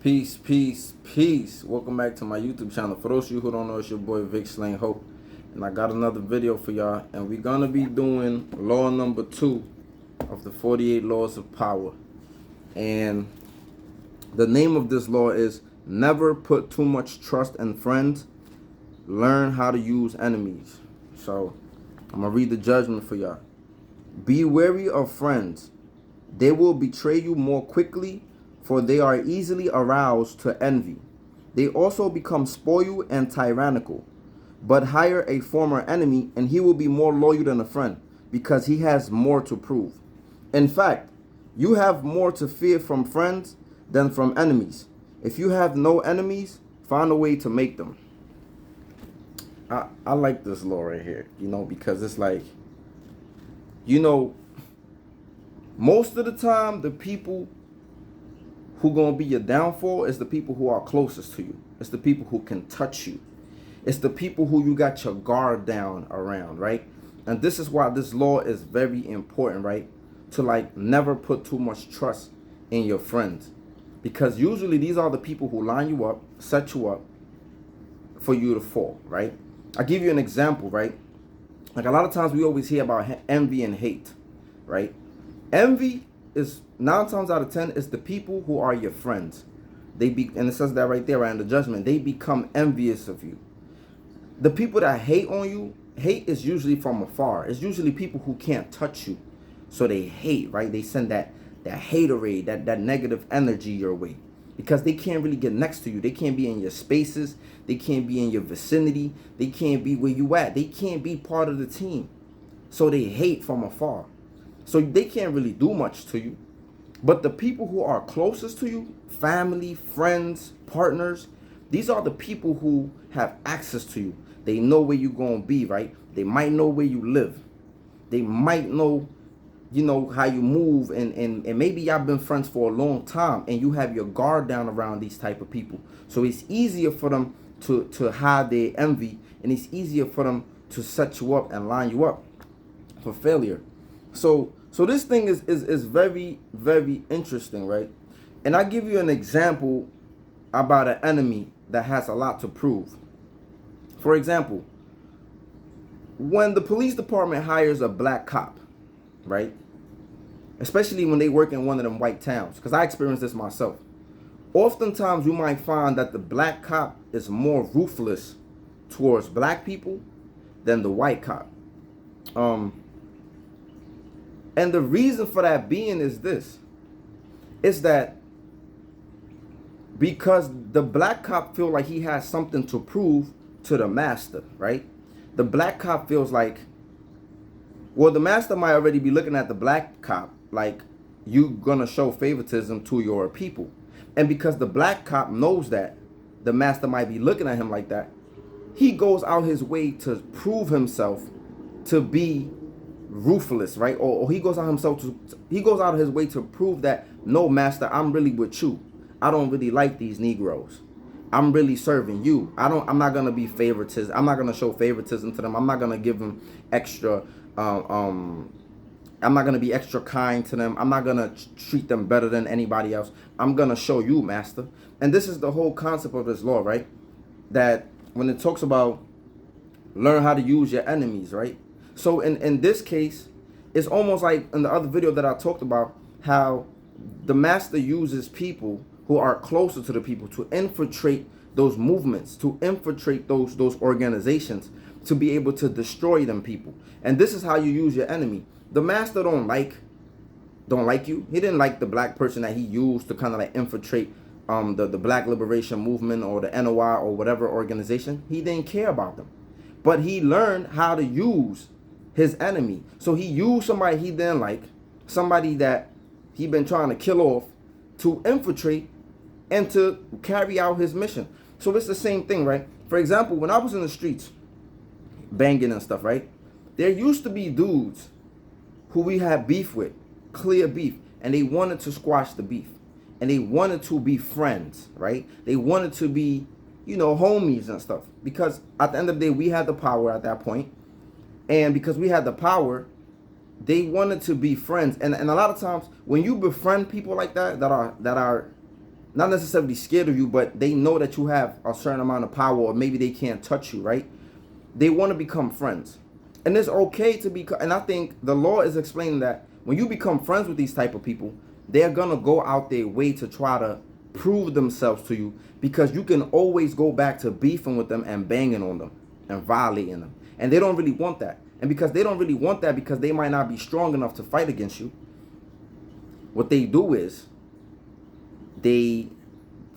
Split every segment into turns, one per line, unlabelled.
Peace, peace, peace. Welcome back to my YouTube channel. For those of you who don't know, it's your boy vicslanghope. And I got another video for y'all. And we're going to be doing law number 2 of the 48 laws of power. And the name of this law is never put too much trust in friends. Learn how to use enemies. So I'm going to read the judgment for y'all. Be wary of friends. They will betray you more quickly, for they are easily aroused to envy. They also become spoiled and tyrannical. But hire a former enemy, and he will be more loyal than a friend, because he has more to prove. In fact, you have more to fear from friends than from enemies. If you have no enemies, find a way to make them. I like this law right here, because it's like, most of the time, the people who gonna be your downfall is the people who are closest to you. It's the people who can touch you. It's the people who you got your guard down around, right? And this is why this law is very important, right? To never put too much trust in your friends, because usually these are the people who line you up, set you up for you to fall, right? I'll give you an example, right? Like a lot of times we always hear about envy and hate, right? Envy is 9 times out of 10 is the people who are your friends. And it says that right there, right in the judgment. They become envious of you. The people that hate on you, hate is usually from afar. It's usually people who can't touch you, so they hate, right? They send that haterade, that negative energy your way, because they can't really get next to you. They can't be in your spaces. They can't be in your vicinity. They can't be where you at. They can't be part of the team, so they hate from afar. So they can't really do much to you. But the people who are closest to you, family, friends, partners, these are the people who have access to you. They know where you're going to be, right? They might know where you live. They might know, how you move. And maybe y'all been friends for a long time, and you have your guard down around these type of people. So it's easier for them to hide their envy, and it's easier for them to set you up and line you up for failure. So this thing is very, very interesting, right? And I give you an example about an enemy that has a lot to prove. For example, when the police department hires a black cop, right? Especially when they work in one of them white towns, because I experienced this myself. Oftentimes you might find that the black cop is more ruthless towards black people than the white cop. And the reason for that being is this. Is that because the black cop feels like he has something to prove to the master, right? The black cop feels like, well, the master might already be looking at the black cop like you gonna show favoritism to your people. And because the black cop knows that the master might be looking at him like that, he goes out his way to prove himself to be ruthless, right? Or he goes out of his way to prove that, no, master, I'm really with you. I don't really like these Negroes. I'm really serving you. I'm not gonna be favoritism. I'm not gonna show favoritism to them. I'm not gonna give them extra I'm not gonna be extra kind to them. I'm not gonna treat them better than anybody else. I'm gonna show you, master. And this is the whole concept of this law, right? That when it talks about learn how to use your enemies, right? So in this case, it's almost like in the other video that I talked about, how the master uses people who are closer to the people to infiltrate those movements, to infiltrate those organizations, to be able to destroy them people. And this is how you use your enemy. The master don't like you. He didn't like the black person that he used to kind of like infiltrate the Black Liberation Movement or the NOI or whatever organization. He didn't care about them. But he learned how to use his enemy. So he used somebody he didn't like, somebody that he been trying to kill off, to infiltrate and to carry out his mission. So it's the same thing, right? For example, when I was in the streets banging and stuff, right? There used to be dudes who we had beef with, clear beef, and they wanted to squash the beef. And they wanted to be friends, right? They wanted to be, homies and stuff. Because at the end of the day, we had the power at that point. And because we had the power, they wanted to be friends. And a lot of times when you befriend people like that are not necessarily scared of you, but they know that you have a certain amount of power, or maybe they can't touch you, right? They want to become friends. And it's okay to be, and I think the law is explaining that when you become friends with these type of people, they're going to go out their way to try to prove themselves to you, because you can always go back to beefing with them and banging on them and violating them. And they don't really want that. And because they don't really want that, because they might not be strong enough to fight against you, what they do is they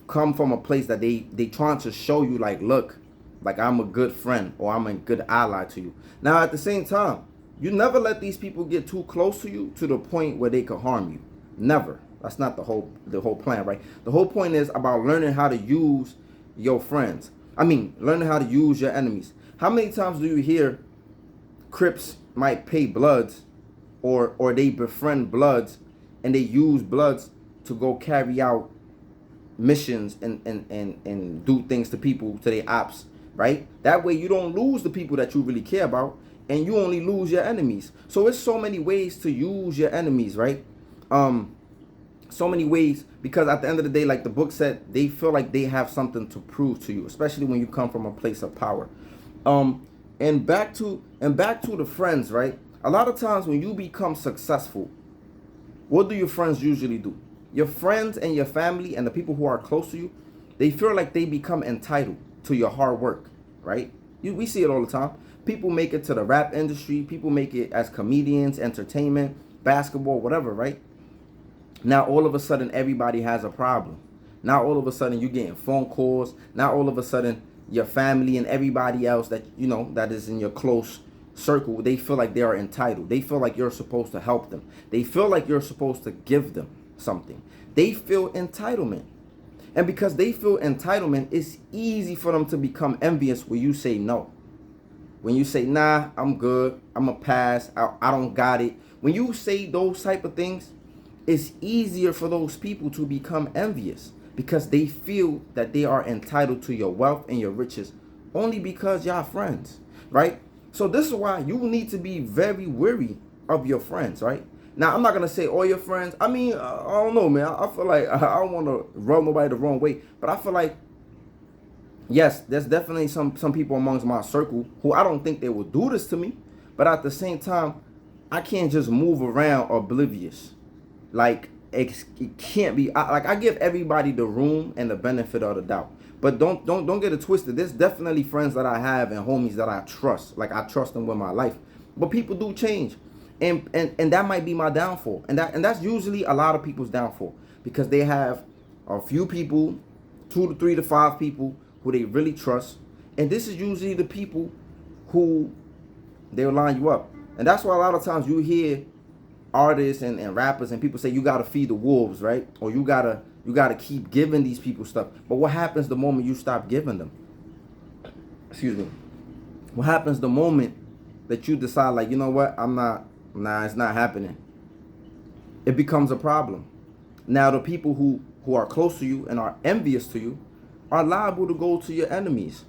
come from a place that they trying to show you, like, look, like, I'm a good friend, or I'm a good ally to you. Now, at the same time, you never let these people get too close to you to the point where they could harm you. Never. That's not the whole plan, right? The whole point is about learning how to use your friends. I mean, learning how to use your enemies. How many times do you hear Crips might pay Bloods, or they befriend Bloods, and they use Bloods to go carry out missions and do things to people, to their ops, right? That way you don't lose the people that you really care about, and you only lose your enemies. So it's so many ways to use your enemies, right? So many ways, because at the end of the day, like the book said, they feel like they have something to prove to you, especially when you come from a place of power. And back to the friends, right? A lot of times when you become successful, what do your friends usually do? Your friends and your family and the people who are close to you, they feel like they become entitled to your hard work, right? We see it all the time. People make it to the rap industry. People make it as comedians, entertainment, basketball, whatever, right? Now, all of a sudden, everybody has a problem. Now, all of a sudden, you're getting phone calls. Now, all of a sudden, your family and everybody else that, you know, that is in your close circle, they feel like they are entitled. They feel like you're supposed to help them. They feel like you're supposed to give them something. They feel entitlement. And because they feel entitlement, it's easy for them to become envious when you say no. When you say, nah, I'm good, I'm a pass, I don't got it. When you say those type of things, it's easier for those people to become envious, because they feel that they are entitled to your wealth and your riches only because y'all friends, right? So this is why you need to be very wary of your friends, right? Now, I'm not going to say all your friends. I mean, I don't know, man. I feel like I don't want to rub nobody the wrong way, but I feel like, yes, there's definitely some people amongst my circle who I don't think they will do this to me, but at the same time, I can't just move around oblivious. Like, it can't be. I give everybody the room and the benefit of the doubt, but don't get it twisted. There's definitely friends that I have and homies that I trust. Like, I trust them with my life, but people do change, and that might be my downfall, and that's usually a lot of people's downfall, because they have a few people, 2 to 3 to 5 people who they really trust, and this is usually the people who they'll line you up, and that's why a lot of times you hear artists and rappers and people say you gotta feed the wolves, right? Or you gotta keep giving these people stuff. But what happens the moment you stop giving them? Excuse me. What happens the moment that you decide, like, you know what, it's not happening? It becomes a problem. Now the people who are close to you and are envious to you are liable to go to your enemies,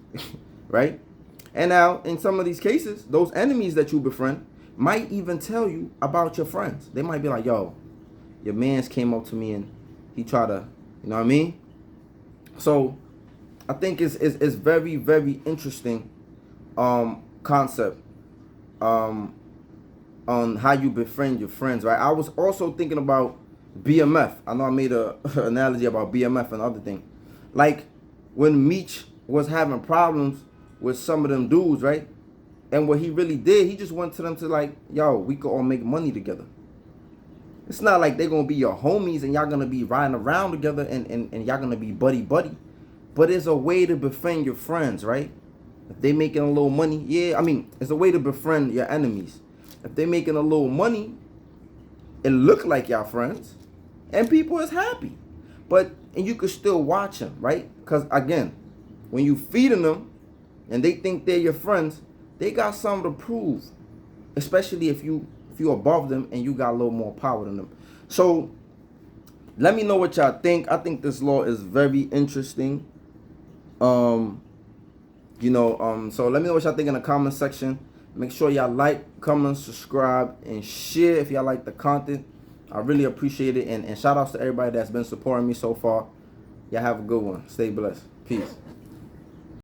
right? And now in some of these cases, those enemies that you befriend might even tell you about your friends. They might be like, yo, your mans came up to me and he tried to, you know what I mean? So I think it's very, very interesting concept on how you befriend your friends, right? I was also thinking about BMF. I know I made a analogy about BMF and other thing. Like when Meech was having problems with some of them dudes, right? And what he really did, he just went to them to like, yo, we could all make money together. It's not like they're going to be your homies and y'all going to be riding around together and y'all going to be buddy-buddy. But it's a way to befriend your friends, right? If they making a little money, yeah, I mean, it's a way to befriend your enemies. If they making a little money, it look like y'all friends. And people is happy. And you could still watch them, right? Because, again, when you feeding them and they think they're your friends, they got something to prove, especially if you're above them and you got a little more power than them. So let me know what y'all think. I think this law is very interesting. So let me know what y'all think in the comment section. Make sure y'all like, comment, subscribe, and share if y'all like the content. I really appreciate it. And shout outs to everybody that's been supporting me so far. Y'all have a good one. Stay blessed. Peace.